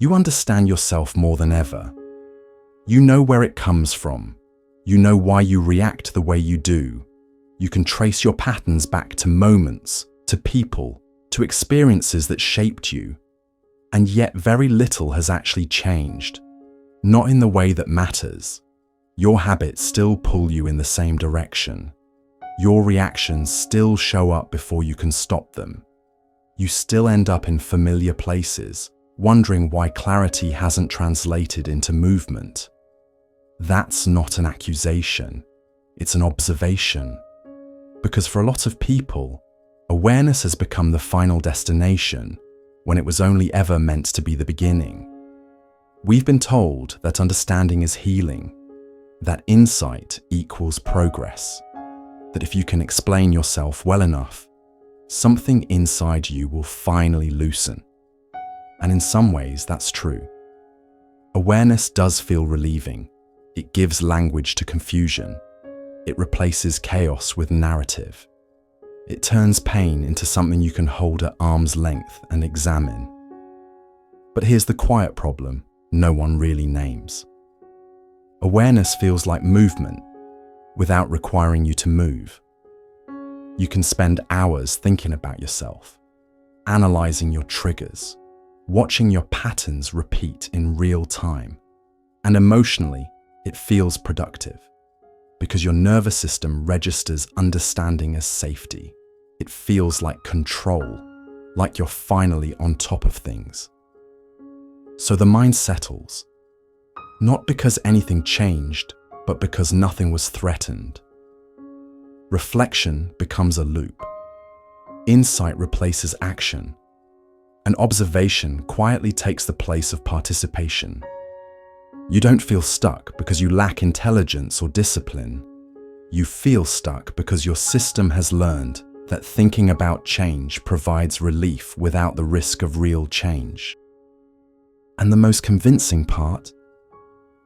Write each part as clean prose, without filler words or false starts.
You understand yourself more than ever. You know where it comes from. You know why you react the way you do. You can trace your patterns back to moments, to people, to experiences that shaped you. And yet very little has actually changed. Not in the way that matters. Your habits still pull you in the same direction. Your reactions still show up before you can stop them. You still end up in familiar places, wondering why clarity hasn't translated into movement. That's not an accusation, it's an observation. Because for a lot of people, awareness has become the final destination when it was only ever meant to be the beginning. We've been told that understanding is healing, that insight equals progress, that if you can explain yourself well enough, something inside you will finally loosen. And in some ways, that's true. Awareness does feel relieving. It gives language to confusion. It replaces chaos with narrative. It turns pain into something you can hold at arm's length and examine. But here's the quiet problem no one really names. Awareness feels like movement without requiring you to move. You can spend hours thinking about yourself, analyzing your triggers, watching your patterns repeat in real time. And emotionally, it feels productive because your nervous system registers understanding as safety. It feels like control, like you're finally on top of things. So the mind settles, not because anything changed, but because nothing was threatened. Reflection becomes a loop. Insight replaces action. And observation quietly takes the place of participation. You don't feel stuck because you lack intelligence or discipline. You feel stuck because your system has learned that thinking about change provides relief without the risk of real change. And the most convincing part,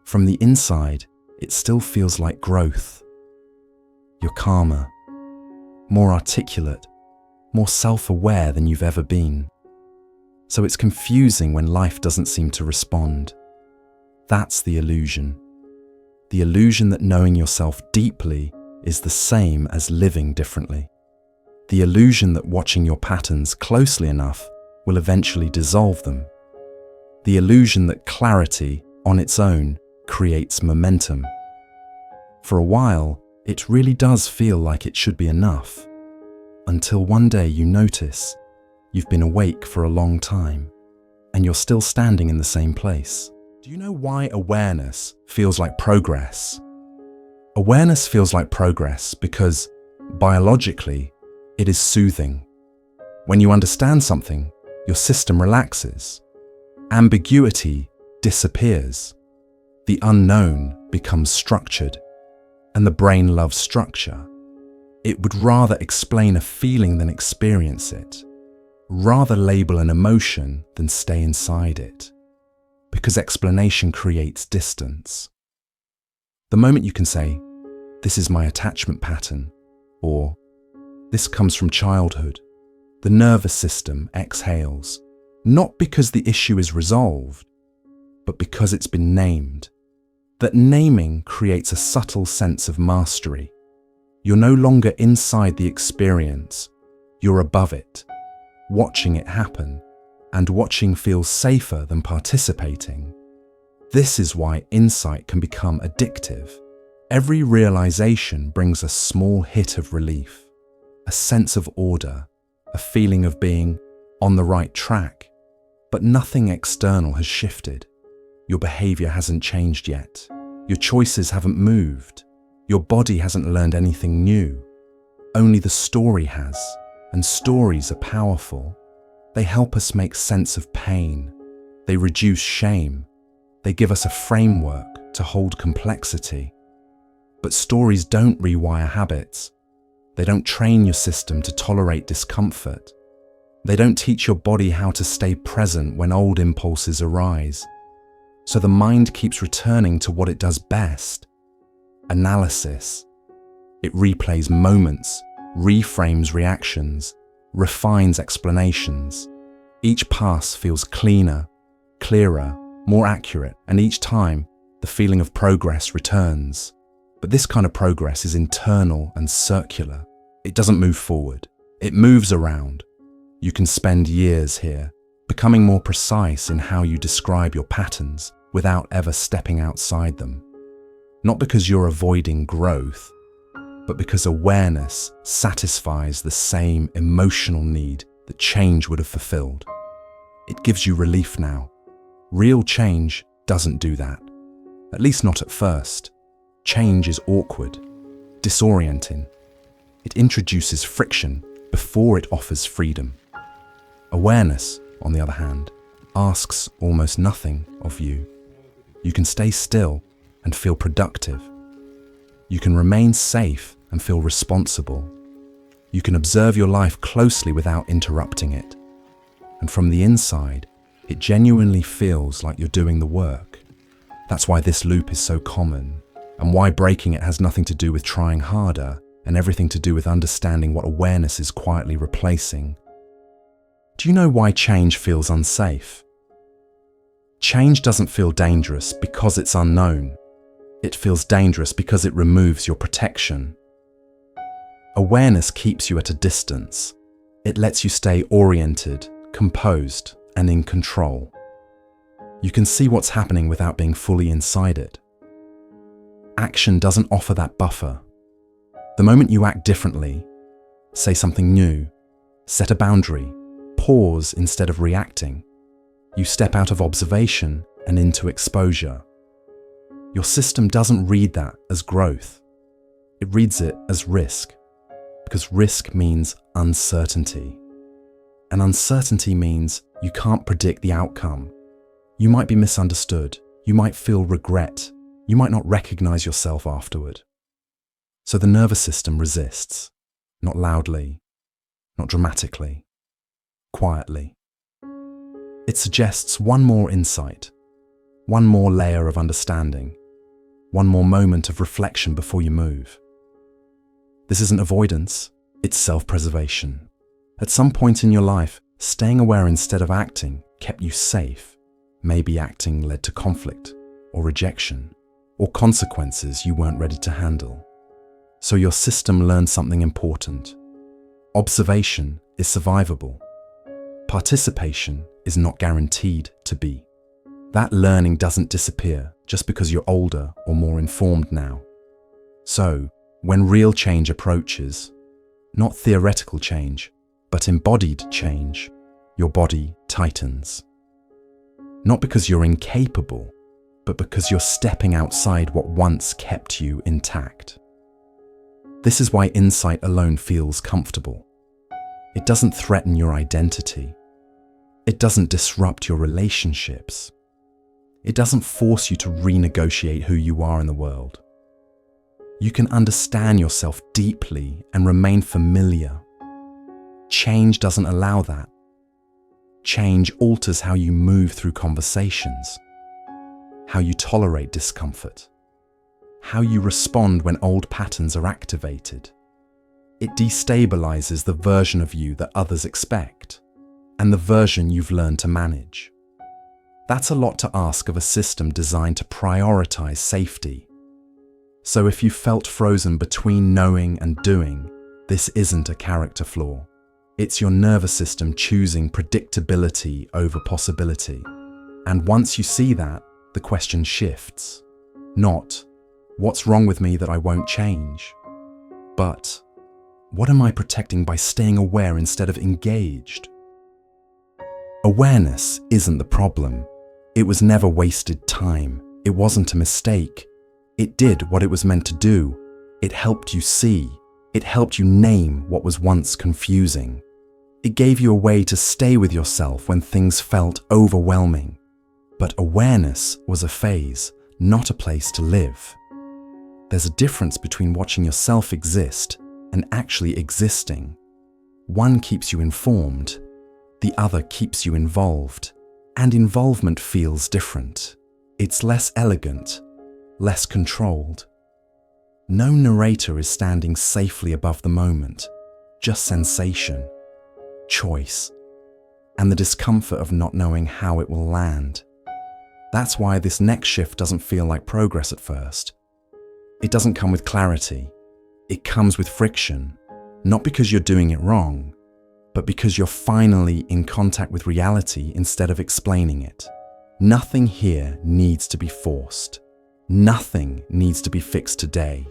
from the inside, it still feels like growth. You're calmer, more articulate, more self-aware than you've ever been. So it's confusing when life doesn't seem to respond. That's the illusion. The illusion that knowing yourself deeply is the same as living differently. The illusion that watching your patterns closely enough will eventually dissolve them. The illusion that clarity, on its own, creates momentum. For a while, it really does feel like it should be enough. Until one day you notice you've been awake for a long time, and you're still standing in the same place. Do you know why awareness feels like progress? Awareness feels like progress because, biologically, it is soothing. When you understand something, your system relaxes. Ambiguity disappears. The unknown becomes structured, and the brain loves structure. It would rather explain a feeling than experience it, rather label an emotion than stay inside it, because explanation creates distance. The moment you can say, "This is my attachment pattern," or "This comes from childhood," the nervous system exhales, not because the issue is resolved, but because it's been named. That naming creates a subtle sense of mastery. You're no longer inside the experience, you're above it, watching it happen, and watching feels safer than participating. This is why insight can become addictive. Every realization brings a small hit of relief, a sense of order, a feeling of being on the right track, but nothing external has shifted. Your behavior hasn't changed yet. Your choices haven't moved. Your body hasn't learned anything new. Only the story has, and stories are powerful. They help us make sense of pain. They reduce shame. They give us a framework to hold complexity. But stories don't rewire habits. They don't train your system to tolerate discomfort. They don't teach your body how to stay present when old impulses arise. So the mind keeps returning to what it does best: analysis. It replays moments, reframes reactions, refines explanations. Each pass feels cleaner, clearer, more accurate, and each time, the feeling of progress returns. But this kind of progress is internal and circular. It doesn't move forward. It moves around. You can spend years here, becoming more precise in how you describe your patterns without ever stepping outside them. Not because you're avoiding growth, but because awareness satisfies the same emotional need that change would have fulfilled. It gives you relief now. Real change doesn't do that, at least not at first. Change is awkward, disorienting. It introduces friction before it offers freedom. Awareness, on the other hand, asks almost nothing of you. You can stay still and feel productive. You can remain safe and feel responsible. You can observe your life closely without interrupting it. And from the inside, it genuinely feels like you're doing the work. That's why this loop is so common, and why breaking it has nothing to do with trying harder and everything to do with understanding what awareness is quietly replacing. Do you know why change feels unsafe? Change doesn't feel dangerous because it's unknown. It feels dangerous because it removes your protection. Awareness keeps you at a distance. It lets you stay oriented, composed, and in control. You can see what's happening without being fully inside it. Action doesn't offer that buffer. The moment you act differently, say something new, set a boundary, pause instead of reacting, you step out of observation and into exposure. Your system doesn't read that as growth. It reads it as risk, because risk means uncertainty. And uncertainty means you can't predict the outcome. You might be misunderstood. You might feel regret. You might not recognize yourself afterward. So the nervous system resists, not loudly, not dramatically, quietly. It suggests one more insight, one more layer of understanding, one more moment of reflection before you move. This isn't avoidance, it's self-preservation. At some point in your life, staying aware instead of acting kept you safe. Maybe acting led to conflict, or rejection, or consequences you weren't ready to handle. So your system learned something important. Observation is survivable. Participation is not guaranteed to be. That learning doesn't disappear just because you're older or more informed now. So, when real change approaches, not theoretical change, but embodied change, your body tightens. Not because you're incapable, but because you're stepping outside what once kept you intact. This is why insight alone feels comfortable. It doesn't threaten your identity. It doesn't disrupt your relationships. It doesn't force you to renegotiate who you are in the world. You can understand yourself deeply and remain familiar. Change doesn't allow that. Change alters how you move through conversations, how you tolerate discomfort, how you respond when old patterns are activated. It destabilizes the version of you that others expect and the version you've learned to manage. That's a lot to ask of a system designed to prioritize safety. So if you felt frozen between knowing and doing, this isn't a character flaw. It's your nervous system choosing predictability over possibility. And once you see that, the question shifts. Not, what's wrong with me that I won't change? But, what am I protecting by staying aware instead of engaged? Awareness isn't the problem. It was never wasted time. It wasn't a mistake. It did what it was meant to do. It helped you see. It helped you name what was once confusing. It gave you a way to stay with yourself when things felt overwhelming. But awareness was a phase, not a place to live. There's a difference between watching yourself exist and actually existing. One keeps you informed, the other keeps you involved. And involvement feels different. It's less elegant, less controlled. No narrator is standing safely above the moment, just sensation, choice, and the discomfort of not knowing how it will land. That's why this next shift doesn't feel like progress at first. It doesn't come with clarity. It comes with friction, not because you're doing it wrong, but because you're finally in contact with reality instead of explaining it. Nothing here needs to be forced. Nothing needs to be fixed today.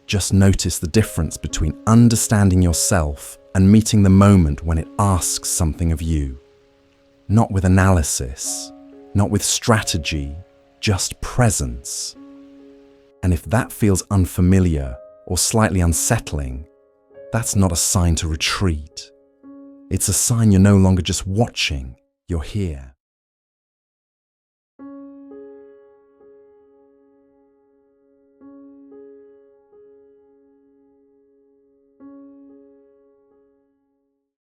Just notice the difference between understanding yourself and meeting the moment when it asks something of you. Not with analysis, not with strategy, just presence. And if that feels unfamiliar or slightly unsettling, that's not a sign to retreat. It's a sign you're no longer just watching, you're here.